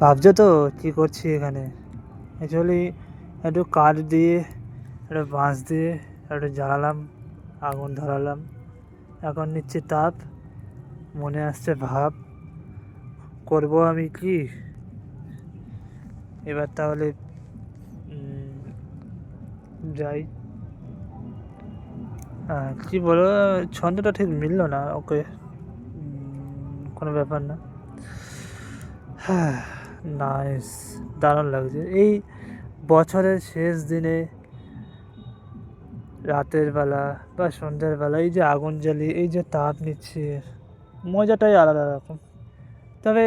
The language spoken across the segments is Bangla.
ভাবছো তো কী করছি এখানে? অ্যাকচুয়ালি একটু কাঠ দিয়ে, একটা বাঁশ দিয়ে একটু জ্বালালাম, আগুন ধরালাম। এখন নিচ্ছি তাপ, মনে আসছে ভাব, করব আমি কি এবার তাহলে। যাই। হ্যাঁ, কী বলো, ছন্দটা ঠিক মিললো না। ওকে, কোনো ব্যাপার না। হ্যাঁ, নাইস, দারুণ লাগছে। এই বছরের শেষ দিনে রাতের বেলা বা সন্ধ্যের বেলা এই যে আগুন জ্বালিয়ে এই যে তাপ নিচ্ছি, মজাটাই আলাদা রকম। তবে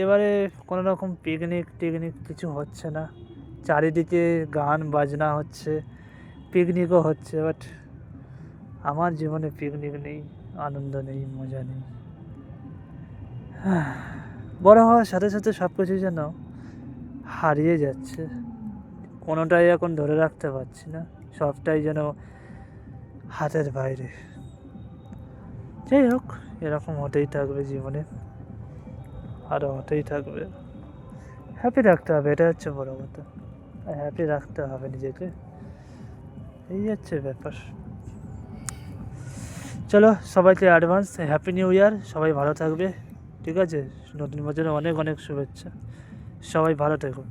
এবারে কোনো রকম পিকনিক টিকনিক কিছু হচ্ছে না। চারিদিকে গান বাজনা হচ্ছে, পিকনিকও হচ্ছে, বাট আমার জীবনে পিকনিক নেই, আনন্দ নেই, মজা নেই। বড় হওয়ার সাথে সাথে সব কিছু যেন হারিয়ে যাচ্ছে, কোনোটাই এখন ধরে রাখতে পারছি না, সবটাই যেন হাতের বাইরে। যাই হোক, এরকম হতেই থাকবে জীবনে, আরও হতেই থাকবে। হ্যাপি রাখতে হবে, এটা হচ্ছে বড় কথা। হ্যাপি রাখতে হবে নিজেকে, এই হচ্ছে ব্যাপার। চলো, সবাইকে অ্যাডভান্স হ্যাপি নিউ ইয়ার। সবাই ভালো থাকবে, ঠিক আছে? নতুন বছরে অনেক অনেক শুভেচ্ছা। সবাই ভালো থেকো।